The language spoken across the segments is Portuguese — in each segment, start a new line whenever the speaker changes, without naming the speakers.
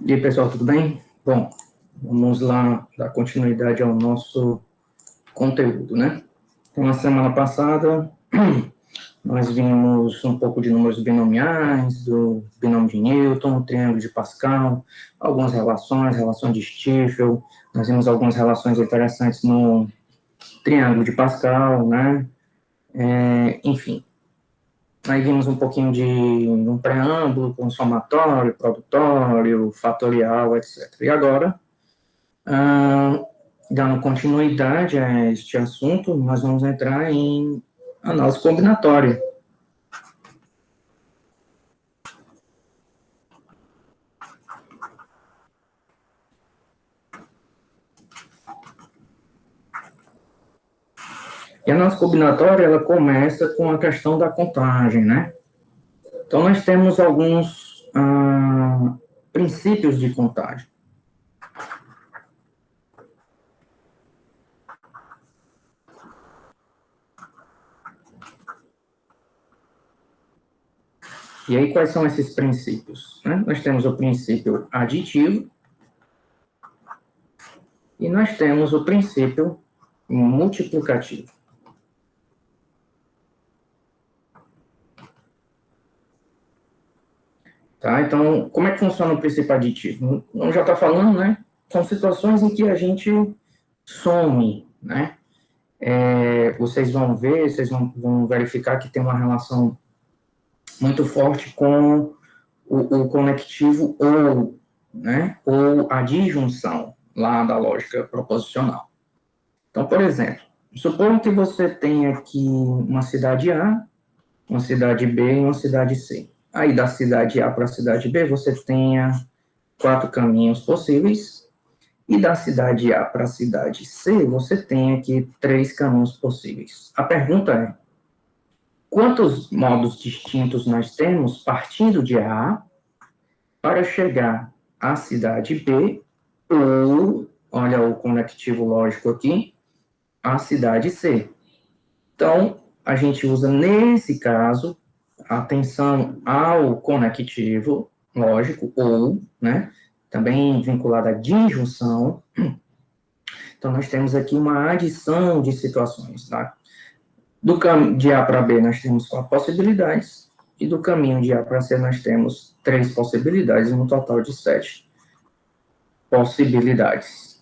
E aí, pessoal, tudo bem? Bom, vamos lá dar continuidade ao nosso conteúdo, né? Então, na semana passada, nós vimos um pouco de números binomiais, do binômio de Newton, triângulo de Pascal, algumas relações, relação de Stifel, nós vimos algumas relações interessantes no triângulo de Pascal, né? Enfim, aí vimos um pouquinho de um preâmbulo com somatório, produtório, fatorial, etc. E agora, dando continuidade a este assunto, nós vamos entrar em análise combinatória. E a análise combinatória, ela começa com a questão da contagem, né? Então, nós temos alguns princípios de contagem. E aí, quais são esses princípios? Né? Nós temos o princípio aditivo e nós temos o princípio multiplicativo. Tá? Então, como é que funciona o princípio aditivo? Não já está falando, né? São situações em que a gente some, né? Vocês vão ver, vocês vão verificar que tem uma relação muito forte com o conectivo ou, né? Ou a disjunção lá da lógica proposicional. Então, por exemplo, suponha que você tenha aqui uma cidade A, uma cidade B e uma cidade C. Aí, da cidade A para a cidade B, você tenha 4 caminhos possíveis, e da cidade A para a cidade C, você tem aqui 3 caminhos possíveis. A pergunta é, quantos modos distintos nós temos partindo de A para chegar à cidade B, ou, olha o conectivo lógico aqui, à cidade C? Então, a gente usa, nesse caso, atenção ao conectivo lógico, ou, né, também vinculado à disjunção. Então, nós temos aqui uma adição de situações, tá? De A para B, nós temos 4 possibilidades, e do caminho de A para C, nós temos 3 possibilidades, no total de 7 possibilidades.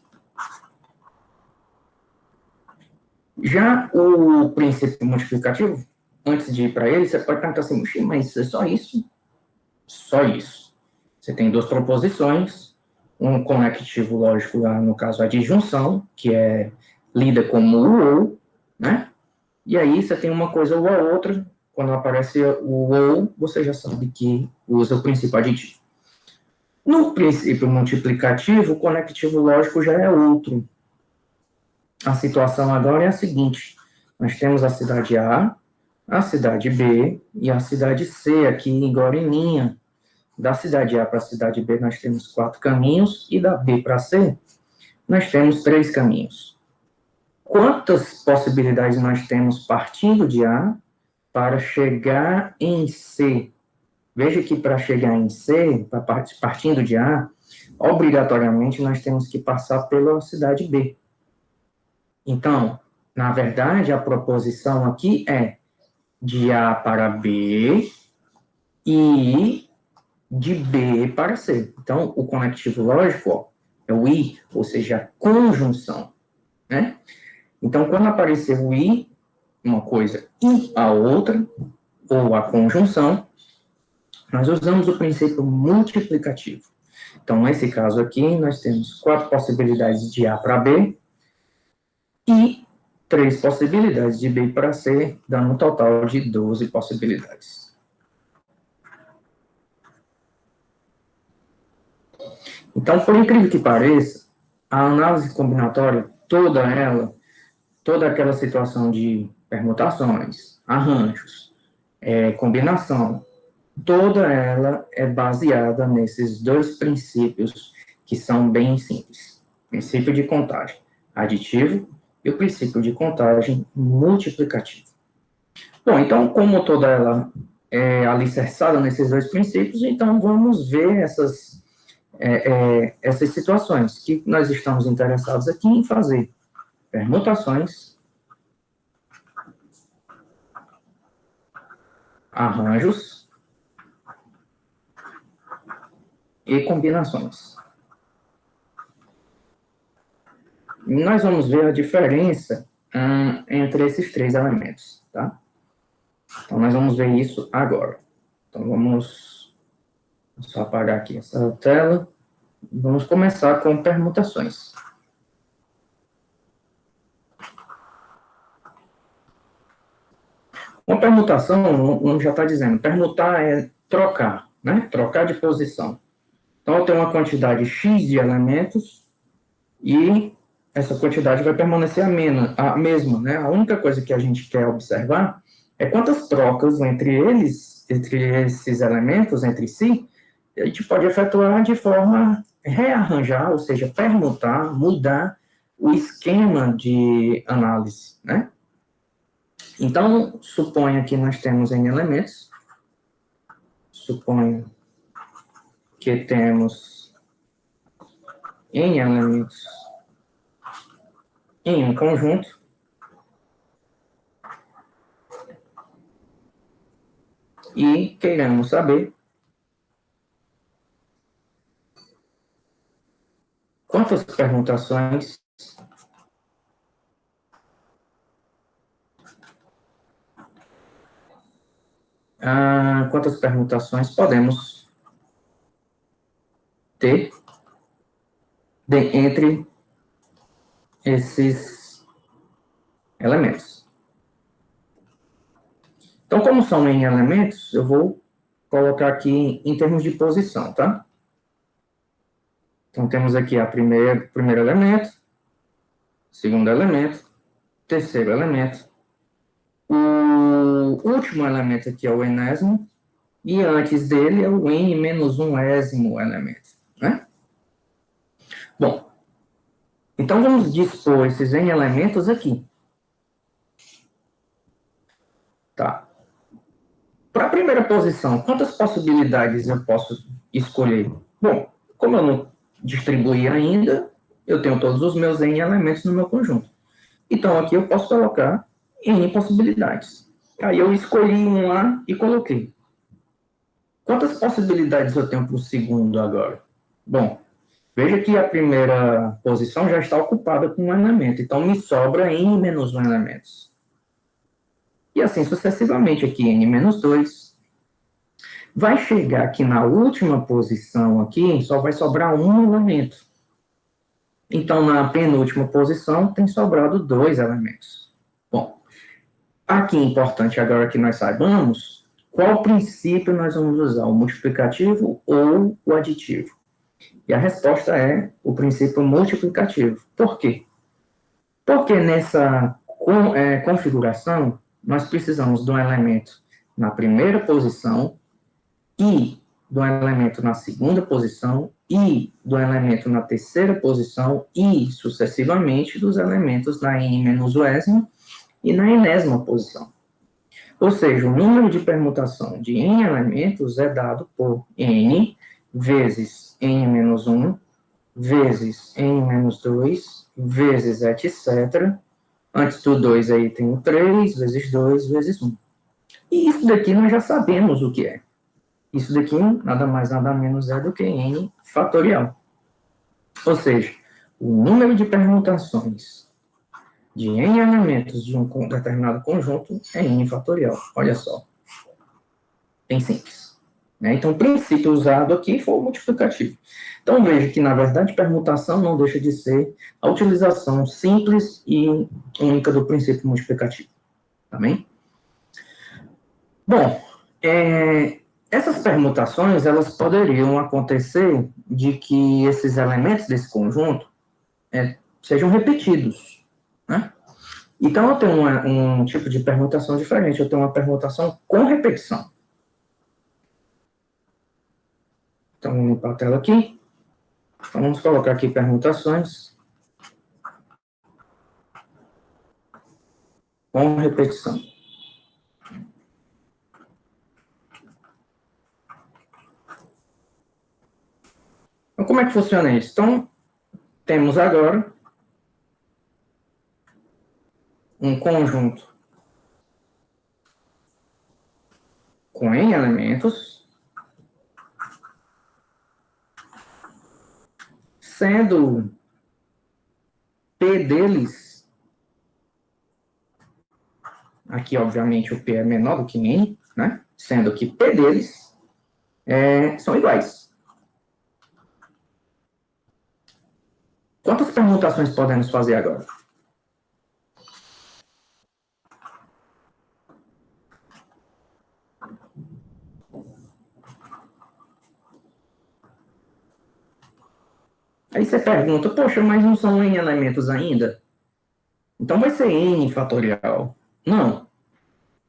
Já o princípio multiplicativo, antes de ir para ele, você pode perguntar assim, mas é só isso? Só isso. Você tem 2 proposições, um conectivo lógico, lá, no caso a disjunção, que é lida como o ou, né? E aí você tem uma coisa ou a outra, quando aparece o ou, você já sabe que usa o princípio aditivo. No princípio multiplicativo, o conectivo lógico já é outro. A situação agora é a seguinte, nós temos a cidade a cidade B e a cidade C aqui agora em linha. Da cidade A para a cidade B, nós temos 4 caminhos, e da B para C, nós temos 3 caminhos. Quantas possibilidades nós temos partindo de A para chegar em C? Veja que para chegar em C, partindo de A, obrigatoriamente nós temos que passar pela cidade B. Então, na verdade, a proposição aqui é de A para B e de B para C. Então, o conectivo lógico, ó, é o I, ou seja, a conjunção, né? Então, quando aparecer o I, uma coisa e a outra, ou a conjunção, nós usamos o princípio multiplicativo. Então, nesse caso aqui, nós temos 4 possibilidades de A para B e 3 possibilidades de B para C, dando um total de 12 possibilidades. Então, por incrível que pareça, a análise combinatória, toda aquela situação de permutações, arranjos, combinação, toda ela é baseada nesses 2 princípios que são bem simples. Princípio de contagem aditivo e o princípio de contagem multiplicativo. Bom, então, como toda ela é alicerçada nesses 2 princípios, então vamos ver essas situações que nós estamos interessados aqui em fazer permutações, arranjos e combinações. E nós vamos ver a diferença entre esses três elementos, tá? Então, nós vamos ver isso agora. Então, vamos só apagar aqui essa tela. Vamos começar com permutações. Uma permutação, o nome já está dizendo, permutar é trocar, né? Trocar de posição. Então, eu tenho uma quantidade X de elementos e essa quantidade vai permanecer a mesma, né? A única coisa que a gente quer observar é quantas trocas entre eles, entre esses elementos, entre si, a gente pode efetuar de forma rearranjar, ou seja, permutar, mudar o esquema de análise, né? Então, suponha que nós temos N elementos, suponha que temos N elementos em um conjunto, e queiramos saber quantas permutações podemos ter entre esses elementos. Então, como são N elementos, eu vou colocar aqui em termos de posição, tá? Então, temos aqui o primeiro elemento, segundo elemento, terceiro elemento, o último elemento aqui é o enésimo, e antes dele é o n menos um ésimo elemento, né? Bom, então vamos dispor esses n elementos aqui. Tá. Para a primeira posição, quantas possibilidades eu posso escolher? Bom, como eu não distribuí ainda, eu tenho todos os meus n elementos no meu conjunto. Então, aqui eu posso colocar n possibilidades. Aí eu escolhi um lá e coloquei. Quantas possibilidades eu tenho para o segundo agora? Bom, veja que a primeira posição já está ocupada com um elemento, então me sobra n menos 1 elementos. E assim sucessivamente, aqui n menos 2. Vai chegar aqui na última posição, aqui, só vai sobrar um elemento. Então, na penúltima posição, tem sobrado 2 elementos. Bom, aqui é importante agora que nós saibamos qual princípio nós vamos usar, o multiplicativo ou o aditivo. E a resposta é o princípio multiplicativo. Por quê? Porque nessa configuração, nós precisamos de um elemento na primeira posição e do elemento na segunda posição e do elemento na terceira posição e, sucessivamente, dos elementos na n-ésima e na enésima posição. Ou seja, o número de permutação de n elementos é dado por n vezes n-1 vezes n-2 vezes etc. Antes do 2 aí tem o 3 vezes 2 vezes 1. E isso daqui nós já sabemos o que é. Isso daqui nada mais, nada menos é do que n fatorial. Ou seja, o número de permutações de n elementos de um determinado conjunto é n fatorial. Olha só. Bem simples. Né? Então, o princípio usado aqui foi o multiplicativo. Então, veja que, na verdade, permutação não deixa de ser a utilização simples e única do princípio multiplicativo. Tá bem? Bom, essas permutações, elas poderiam acontecer de que esses elementos desse conjunto sejam repetidos, né? Então, eu tenho um tipo de permutação diferente, eu tenho uma permutação com repetição. Então, vamos limpar a tela aqui. Então, vamos colocar aqui permutações com repetição. Então, como é que funciona isso? Então, temos agora um conjunto com n elementos, sendo P deles, aqui obviamente o P é menor do que N, né? Sendo que P deles são iguais. Quantas permutações podemos fazer agora? Aí você pergunta, poxa, mas não são N elementos ainda? Então vai ser N fatorial. Não.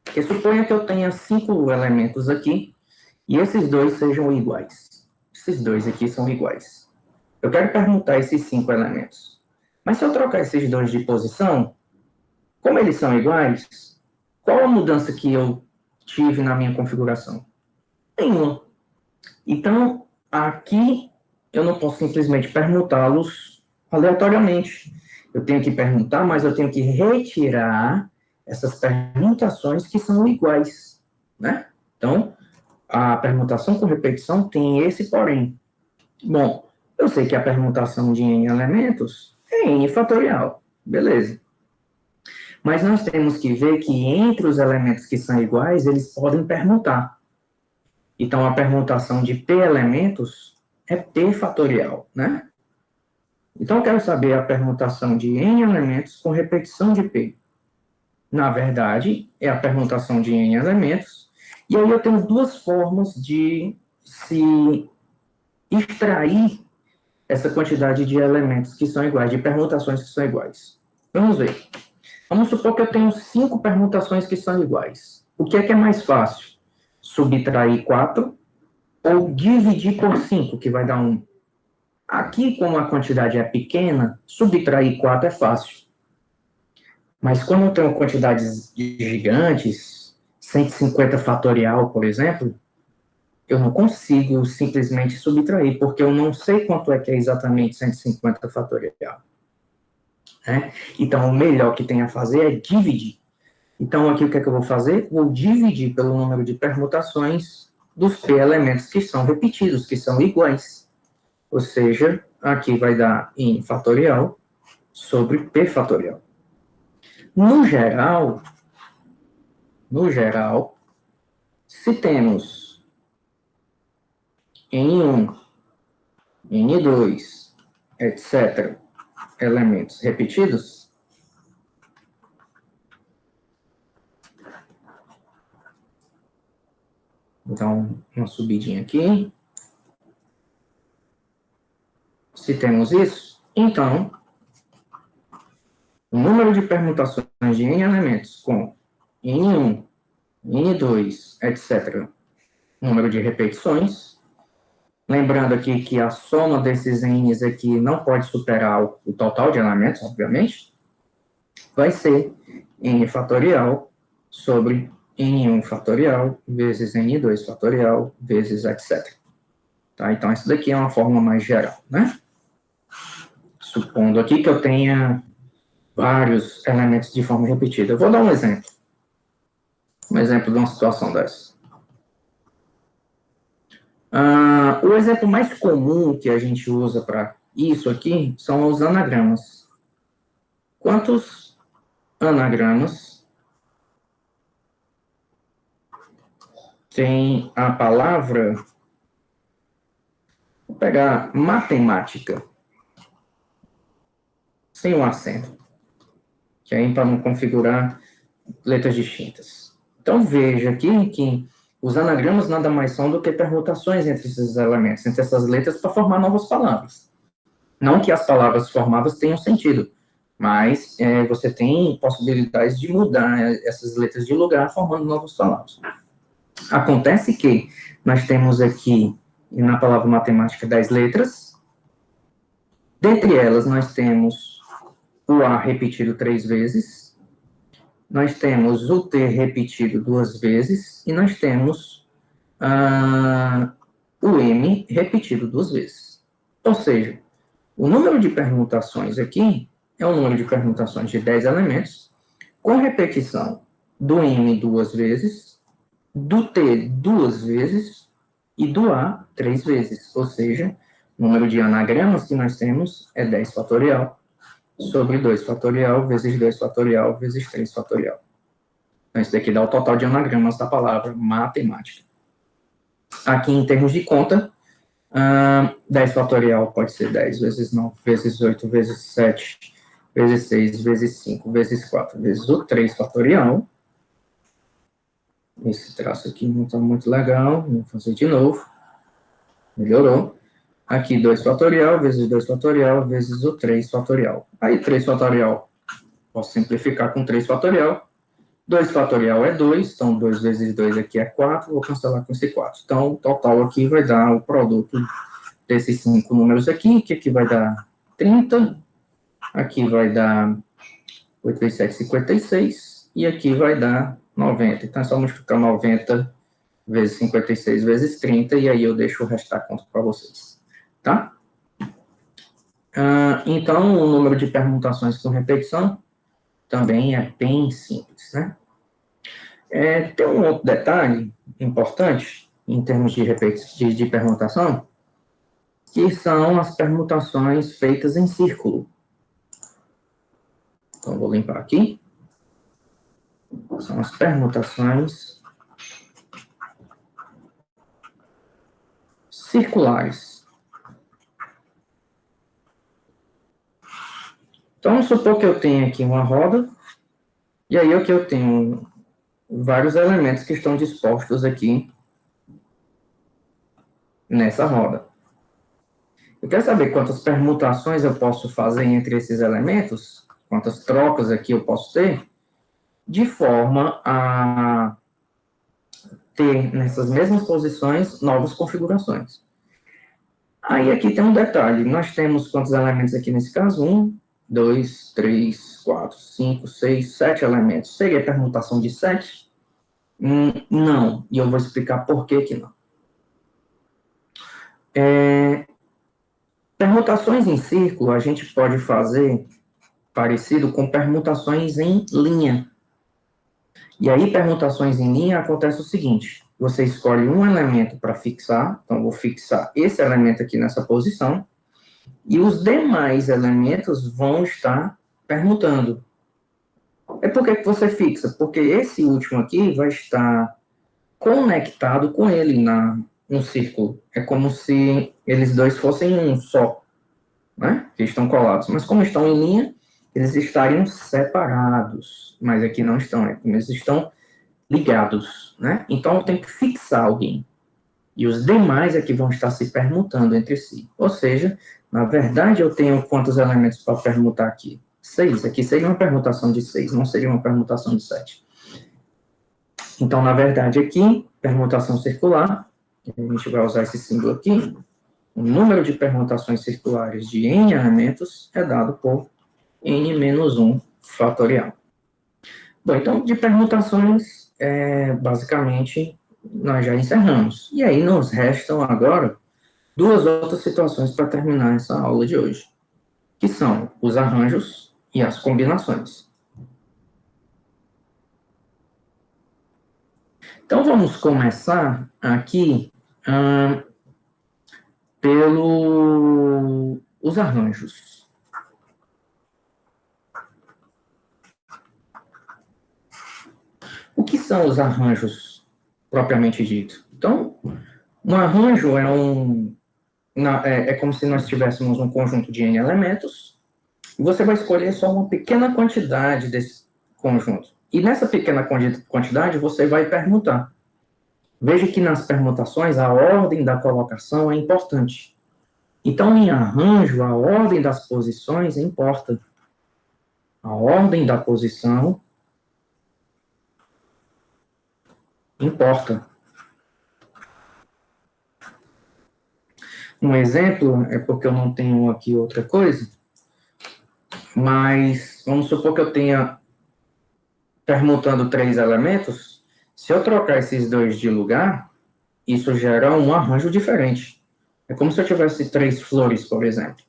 Porque suponha que eu tenha 5 elementos aqui, e esses dois sejam iguais. Esses dois aqui são iguais. Eu quero permutar esses 5 elementos. Mas se eu trocar esses dois de posição, como eles são iguais, qual a mudança que eu tive na minha configuração? Nenhuma. Então, aqui eu não posso simplesmente permutá-los aleatoriamente. Eu tenho que permutar, mas eu tenho que retirar essas permutações que são iguais, né? Então, a permutação com repetição tem esse porém. Bom, eu sei que a permutação de n elementos é n fatorial, beleza. Mas nós temos que ver que entre os elementos que são iguais, eles podem permutar. Então, a permutação de p elementos é p fatorial, né? Então, eu quero saber a permutação de n elementos com repetição de p. Na verdade, é a permutação de n elementos. E aí eu tenho duas formas de se extrair essa quantidade de elementos que são iguais, de permutações que são iguais. Vamos ver. Vamos supor que eu tenho 5 permutações que são iguais. O que é mais fácil? Subtrair 4 ou dividir por 5, que vai dar 1. Aqui, como a quantidade é pequena, subtrair 4 é fácil. Mas quando eu tenho quantidades gigantes, 150 fatorial, por exemplo, eu não consigo simplesmente subtrair, porque eu não sei quanto é que é exatamente 150 fatorial. Né? Então, o melhor que tem a fazer é dividir. Então, aqui o que é que eu vou fazer? Vou dividir pelo número de permutações dos p elementos que são repetidos, que são iguais. Ou seja, aqui vai dar n fatorial sobre p fatorial. No geral, se temos N1, N2, etc., elementos repetidos, então, uma subidinha aqui. Se temos isso, então, o número de permutações de n elementos com N1, N2, etc., número de repetições. Lembrando aqui que a soma desses n's aqui não pode superar o total de elementos, obviamente. Vai ser n fatorial sobre n1 fatorial vezes n2 fatorial vezes etc. Tá? Então, isso daqui é uma forma mais geral, né? Supondo aqui que eu tenha vários elementos de forma repetida. Eu vou dar um exemplo. Um exemplo de uma situação dessa. O exemplo mais comum que a gente usa para isso aqui são os anagramas. Quantos anagramas tem a palavra, vou pegar matemática, sem o acento, que aí para não configurar letras distintas. Então veja aqui que os anagramas nada mais são do que permutações entre esses elementos, entre essas letras, para formar novas palavras. Não que as palavras formadas tenham sentido, mas você tem possibilidades de mudar essas letras de lugar, formando novas palavras. Acontece que nós temos aqui, na palavra matemática, 10 letras. Dentre elas, nós temos o A repetido 3 vezes, nós temos o T repetido 2 vezes, e nós temos o M repetido 2 vezes. Ou seja, o número de permutações aqui é o número de permutações de 10 elementos, com repetição do M 2 vezes, do T 2 vezes e do A 3 vezes. Ou seja, o número de anagramas que nós temos é 10 fatorial sobre 2 fatorial vezes 2 fatorial vezes 3 fatorial. Então, isso daqui dá o total de anagramas da palavra matemática. Aqui, em termos de conta, 10 fatorial pode ser 10 vezes 9, vezes 8, vezes 7, vezes 6, vezes 5, vezes 4, vezes o 3 fatorial. Esse traço aqui não está muito legal, vou fazer de novo. Melhorou. Aqui 2 fatorial, vezes 2 fatorial, vezes o 3 fatorial. Aí 3 fatorial, posso simplificar com 3 fatorial. 2 fatorial é 2, então 2 vezes 2 aqui é 4, vou cancelar com esse 4. Então, o total aqui vai dar o produto desses 5 números aqui, que aqui vai dar 30, aqui vai dar 8 vezes 7, 56, e aqui vai dar 90. Então, é só multiplicar 90 vezes 56 vezes 30, e aí eu deixo o resto da conta para vocês, tá? Então, o número de permutações com repetição também é bem simples, né? Tem um outro detalhe importante, em termos de permutação, que são as permutações feitas em círculo. Então, vou limpar aqui. São as permutações circulares. Então, vamos supor que eu tenho aqui uma roda, e aí aqui eu tenho vários elementos que estão dispostos aqui nessa roda. Eu quero saber quantas permutações eu posso fazer entre esses elementos, quantas trocas aqui eu posso ter, de forma a ter nessas mesmas posições novas configurações. Aí aqui tem um detalhe, nós temos quantos elementos aqui nesse caso? 1, 2, 3, 4, 5, 6, 7 elementos. Seria permutação de 7? Não, e eu vou explicar por que que não. Permutações em círculo a gente pode fazer parecido com permutações em linha. E aí, permutações em linha, acontece o seguinte, você escolhe um elemento para fixar, então vou fixar esse elemento aqui nessa posição, e os demais elementos vão estar permutando. Por que você fixa? Porque esse último aqui vai estar conectado com ele no círculo. É como se eles dois fossem um só, né? Que estão colados. Mas como estão em linha, eles estariam separados. Mas aqui não estão, eles estão ligados, né? Então eu tenho que fixar alguém. E os demais aqui vão estar se permutando entre si. Ou seja, na verdade eu tenho quantos elementos para permutar aqui? 6. Aqui seria uma permutação de 6, não seria uma permutação de 7. Então, na verdade, aqui, permutação circular, a gente vai usar esse símbolo aqui, o número de permutações circulares de n elementos é dado por n menos 1 fatorial. Bom, então, de permutações, basicamente, nós já encerramos. E aí, nos restam agora duas outras situações para terminar essa aula de hoje, que são os arranjos e as combinações. Então, vamos começar aqui pelos arranjos. O que são os arranjos propriamente dito? Então, um arranjo é como se nós tivéssemos um conjunto de n elementos, e você vai escolher só uma pequena quantidade desse conjunto. E nessa pequena quantidade, você vai permutar. Veja que nas permutações, a ordem da colocação é importante. Então, em arranjo, a ordem das posições importa. A ordem da posição importa. Um exemplo, é porque eu não tenho aqui outra coisa, mas vamos supor que eu tenha permutando 3 elementos, se eu trocar esses dois de lugar, isso gera um arranjo diferente. É como se eu tivesse 3 flores, por exemplo.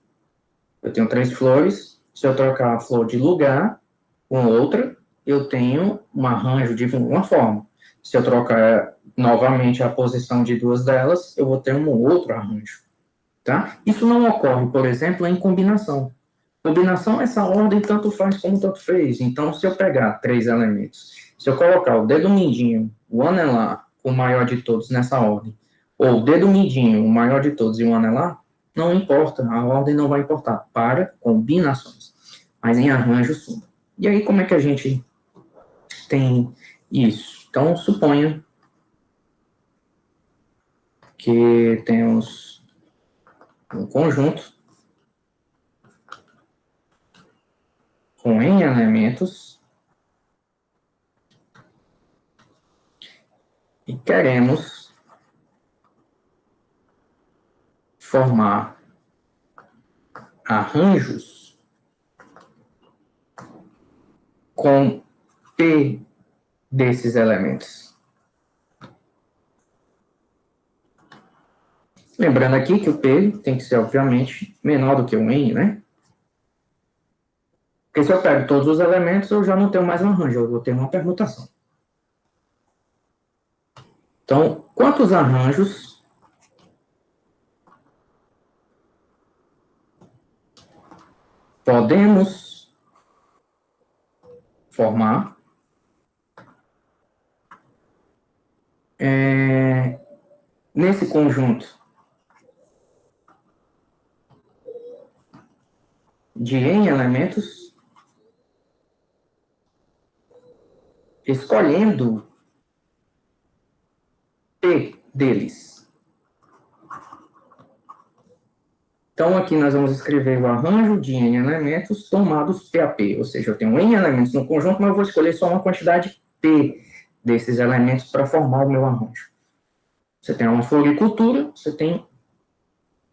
Eu tenho 3 flores, se eu trocar a flor de lugar com outra, eu tenho um arranjo de uma forma. Se eu trocar novamente a posição de 2 delas, eu vou ter um outro arranjo. Tá? Isso não ocorre, por exemplo, em combinação. Combinação, essa ordem tanto faz como tanto fez. Então, se eu pegar 3 elementos, se eu colocar o dedo mindinho, o anelar, o maior de todos nessa ordem, ou o dedo mindinho, o maior de todos e o anelar, não importa, a ordem não vai importar para combinações, mas em arranjo sim. E aí, como é que a gente tem isso? Então, suponha que temos um conjunto com n elementos e queremos formar arranjos com P desses elementos. Lembrando aqui que o P tem que ser, obviamente, menor do que o N, né? Porque se eu pego todos os elementos, eu já não tenho mais um arranjo, eu vou ter uma permutação. Então, quantos arranjos podemos formar nesse conjunto de n elementos, escolhendo P deles? Então, aqui nós vamos escrever o arranjo de n elementos tomados PAP, ou seja, eu tenho n elementos no conjunto, mas eu vou escolher só uma quantidade P desses elementos para formar o meu arranjo. Você tem uma floricultura, você tem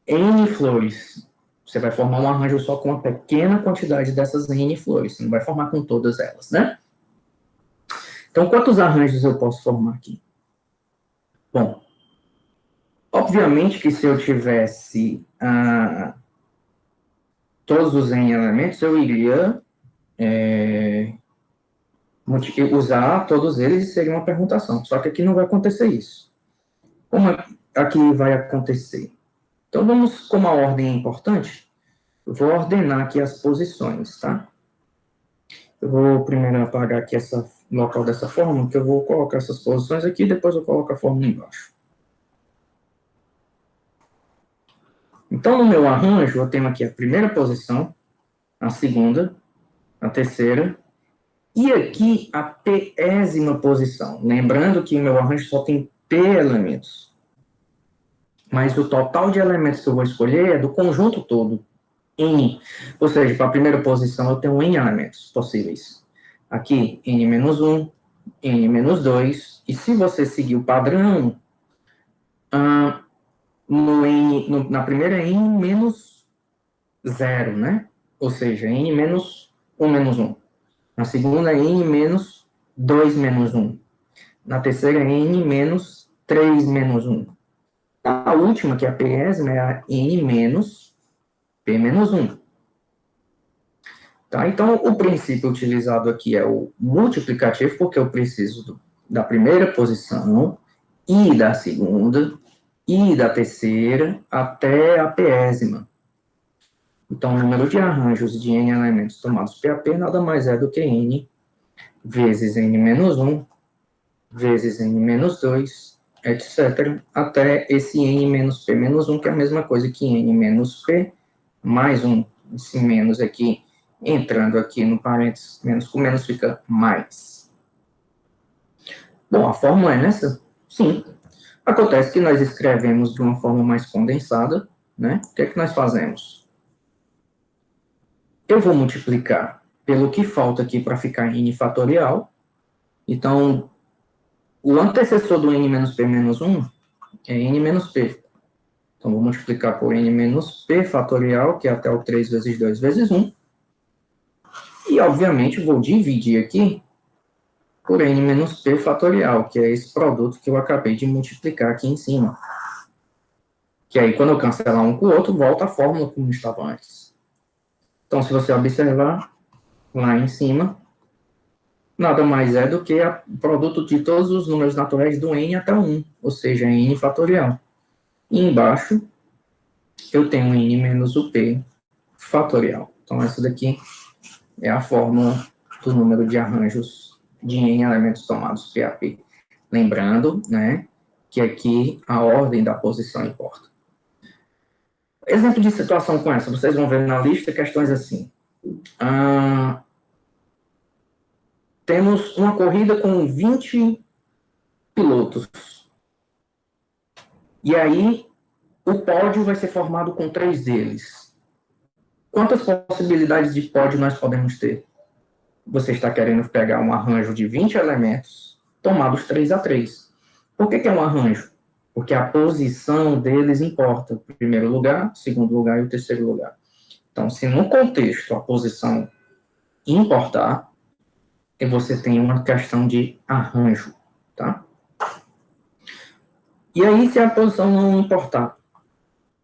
n flores. Você vai formar um arranjo só com uma pequena quantidade dessas n flores, você não vai formar com todas elas, né? Então, quantos arranjos eu posso formar aqui? Bom, obviamente que se eu tivesse todos os n elementos, eu iria usar todos eles e seria uma permutação. Só que aqui não vai acontecer isso. Como aqui vai acontecer? Então, vamos, como a ordem é importante, eu vou ordenar aqui as posições, tá? Eu vou primeiro apagar aqui esse local dessa forma, que eu vou colocar essas posições aqui, depois eu coloco a fórmula embaixo. Então, no meu arranjo, eu tenho aqui a primeira posição, a segunda, a terceira, e aqui a pésima posição. Lembrando que o meu arranjo só tem P elementos. Mas o total de elementos que eu vou escolher é do conjunto todo, N. Ou seja, para a primeira posição eu tenho N elementos possíveis. Aqui, N-1, N-2, e se você seguir o padrão, na primeira N menos 0, né? Ou seja, N menos 1 menos 1. Na segunda, N menos 2 menos 1. Na terceira, N menos 3 menos 1. A última, que é a pésima, é a N menos P menos 1. Tá? Então, o princípio utilizado aqui é o multiplicativo, porque eu preciso da primeira posição e da segunda e da terceira até a pésima. Então, o número de arranjos de n elementos tomados PAP nada mais é do que n vezes n menos 1, vezes n menos 2, etc., até esse n menos p menos 1, que é a mesma coisa que n menos p mais 1. Esse menos aqui, entrando aqui no parênteses, menos com menos fica mais. Bom, a fórmula é nessa? Sim. Acontece que nós escrevemos de uma forma mais condensada, né? O que é que nós fazemos? Eu vou multiplicar pelo que falta aqui para ficar n fatorial. Então, o antecessor do n menos p menos 1 é n menos p. Então, vou multiplicar por n menos p fatorial, que é até o 3 vezes 2 vezes 1. E, obviamente, vou dividir aqui por n menos p fatorial, que é esse produto que eu acabei de multiplicar aqui em cima. Que aí, quando eu cancelar um com o outro, volta a fórmula como estava antes. Então, se você observar lá em cima, nada mais é do que o produto de todos os números naturais do n até o 1, ou seja, n fatorial. E embaixo, eu tenho n menos o p fatorial. Então, essa daqui é a fórmula do número de arranjos de n elementos tomados PAP. Lembrando, né, que aqui a ordem da posição importa. Exemplo de situação com essa, vocês vão ver na lista questões assim. Temos uma corrida com 20 pilotos. E aí, o pódio vai ser formado com 3 deles. Quantas possibilidades de pódio nós podemos ter? Você está querendo pegar um arranjo de 20 elementos, tomados 3 a 3. Por que é um arranjo? Porque a posição deles importa. O primeiro lugar, o segundo lugar e o terceiro lugar. Então, se no contexto a posição importar, você tem uma questão de arranjo, tá? E aí, se a posição não importar,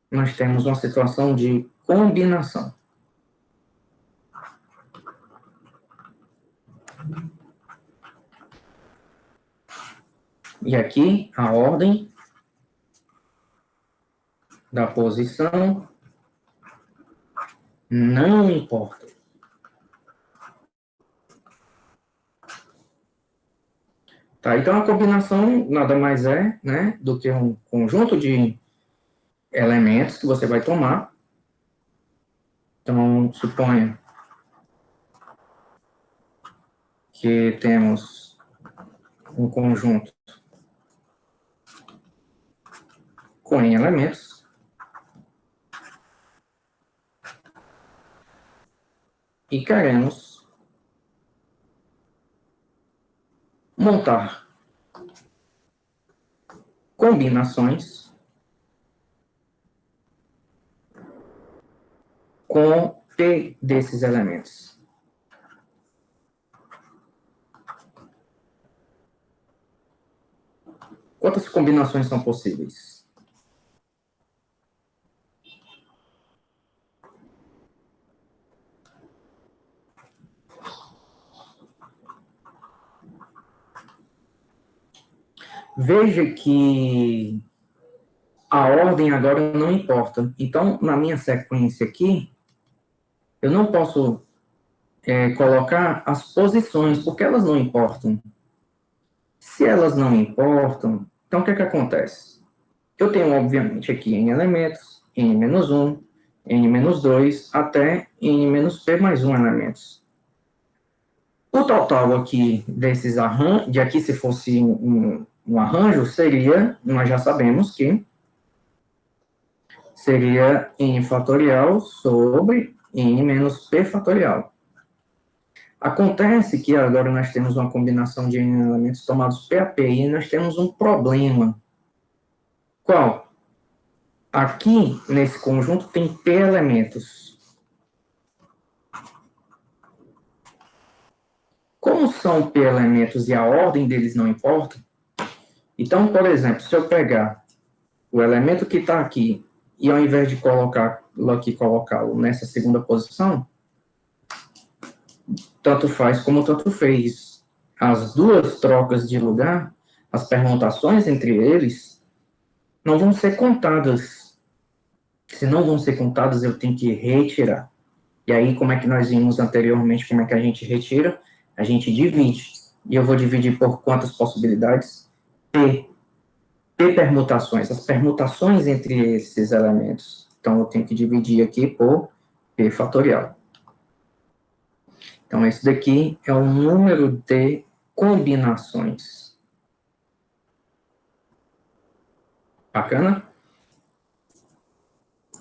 nós temos uma situação de combinação. E aqui, a ordem da posição não importa. Tá, então, a combinação nada mais é, né, do que um conjunto de elementos que você vai tomar. Então, suponha que temos um conjunto com n elementos e queremos montar combinações com P desses elementos. Quantas combinações são possíveis? Veja que a ordem agora não importa. Então, na minha sequência aqui, eu não posso colocar as posições, porque elas não importam. Se elas não importam, então o que acontece? Eu tenho, obviamente, aqui n elementos, n-1, n-2, até n-p mais 1 elementos. O total aqui desses arranjos, de aqui se fosse um arranjo, seria, nós já sabemos que seria n fatorial sobre n menos p fatorial. Acontece que agora nós temos uma combinação de n elementos tomados PAP e nós temos um problema. Qual? Aqui, nesse conjunto, tem p elementos. Como são p elementos e a ordem deles não importa, então, por exemplo, se eu pegar o elemento que está aqui e ao invés de colocá-lo nessa segunda posição, tanto faz como tanto fez. As duas trocas de lugar, as permutações entre eles, não vão ser contadas. Se não vão ser contadas, eu tenho que retirar. E aí, como é que nós vimos anteriormente, como é que a gente retira? A gente divide. E eu vou dividir por quantas possibilidades? P. P permutações. As permutações entre esses elementos. Então, eu tenho que dividir aqui por P fatorial. Então, esse daqui é o número de combinações. Bacana?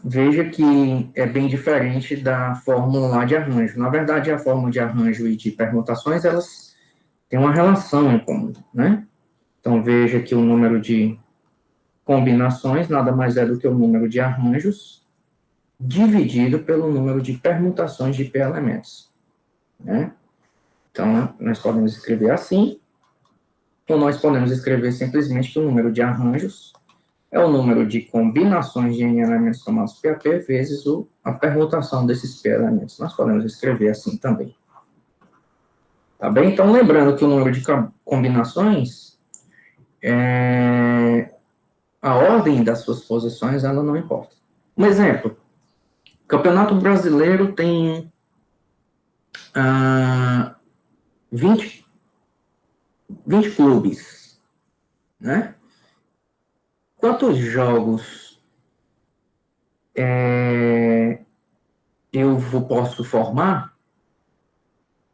Veja que é bem diferente da fórmula lá de arranjo. Na verdade, a fórmula de arranjo e de permutações, elas têm uma relação em comum, né? Então, veja que o número de combinações nada mais é do que o número de arranjos dividido pelo número de permutações de P elementos, né? Então, nós podemos escrever assim, ou nós podemos escrever simplesmente que o número de arranjos é o número de combinações de N elementos tomados P a P vezes a permutação desses P elementos. Nós podemos escrever assim também. Tá bem? Então, lembrando que o número de combinações, a ordem das suas posições, ela não importa. Um exemplo, o Campeonato Brasileiro tem 20 clubes, né? Quantos jogos eu posso formar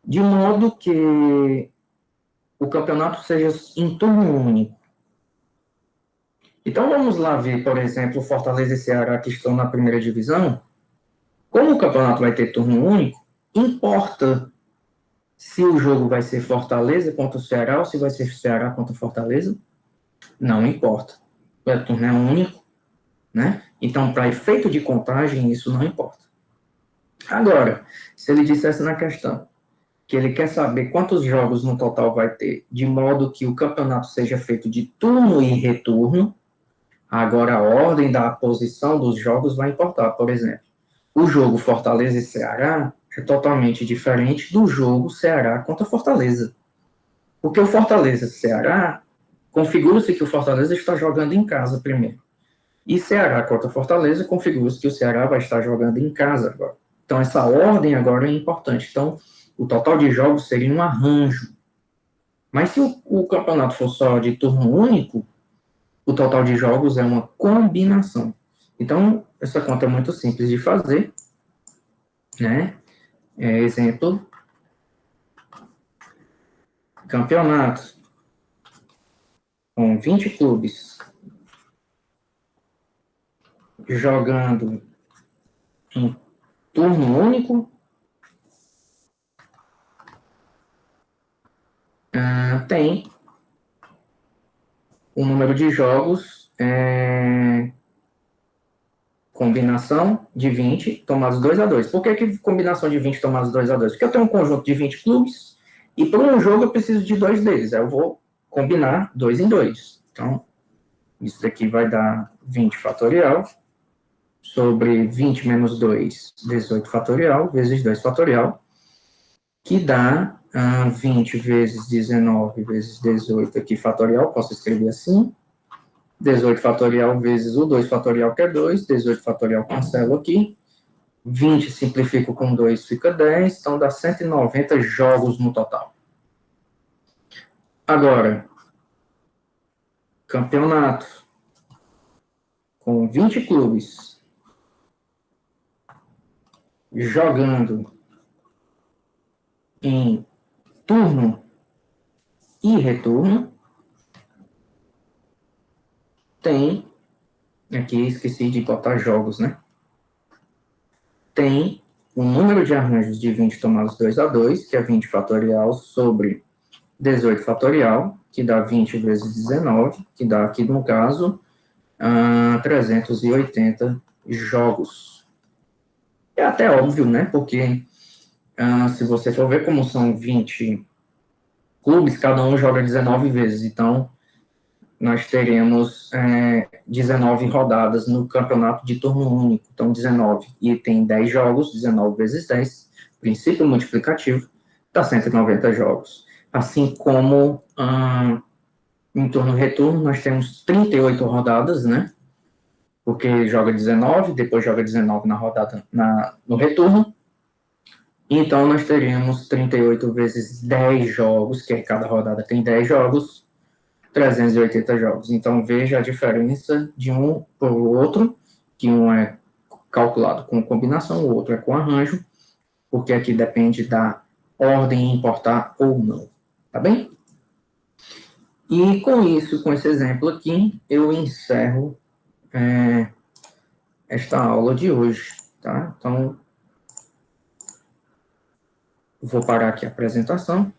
de modo que o campeonato seja em turno único? Então, vamos lá ver, por exemplo, Fortaleza e Ceará, que estão na primeira divisão. Como o campeonato vai ter turno único, importa se o jogo vai ser Fortaleza contra o Ceará ou se vai ser Ceará contra Fortaleza? Não importa. O turno é único, né? Então, para efeito de contagem, isso não importa. Agora, se ele dissesse na questão que ele quer saber quantos jogos no total vai ter, de modo que o campeonato seja feito de turno e retorno, agora a ordem da posição dos jogos vai importar. Por exemplo, o jogo Fortaleza e Ceará é totalmente diferente do jogo Ceará contra Fortaleza. Porque o Fortaleza-Ceará, configura-se que o Fortaleza está jogando em casa primeiro. E Ceará contra Fortaleza, configura-se que o Ceará vai estar jogando em casa agora. Então, essa ordem agora é importante. Então, o total de jogos seria um arranjo. Mas se o campeonato for só de turno único, o total de jogos é uma combinação. Então, essa conta é muito simples de fazer, né? Exemplo, campeonato com 20 clubes jogando em turno único, tem o número de jogos, combinação de 20 tomados 2 a 2. Por que combinação de 20 tomados 2 a 2? Porque eu tenho um conjunto de 20 clubes e para um jogo eu preciso de 2 deles. Aí eu vou combinar 2 em 2. Então, isso daqui vai dar 20 fatorial sobre 20 menos 2, 18 fatorial, vezes 2 fatorial, que dá 20 vezes 19 vezes 18 aqui fatorial, posso escrever assim, 18 fatorial vezes o 2 fatorial, que é 2, 18 fatorial cancelo aqui, 20 simplifico com 2, fica 10, então dá 190 jogos no total. Agora, campeonato com 20 clubes jogando em turno e retorno, tem, aqui esqueci de botar jogos, né? Tem o número de arranjos de 20 tomados 2 a 2, que é 20 fatorial sobre 18 fatorial, que dá 20 vezes 19, que dá aqui, no caso, 380 jogos. É até óbvio, né? Porque se você for ver como são 20 clubes, cada um joga 19 vezes. Então, nós teremos 19 rodadas no campeonato de turno único. Então, 19. E tem 10 jogos, 19 vezes 10, princípio multiplicativo, dá 190 jogos. Assim como em turno-retorno, nós temos 38 rodadas, né? Porque joga 19, depois joga 19 na rodada, no retorno. Então, nós teríamos 38 vezes 10 jogos, que cada rodada tem 10 jogos, 380 jogos. Então, veja a diferença de um para o outro, que um é calculado com combinação, o outro é com arranjo, porque aqui depende da ordem importar ou não. Tá bem? E com isso, com esse exemplo aqui, eu encerro esta aula de hoje, tá? Então, vou parar aqui a apresentação.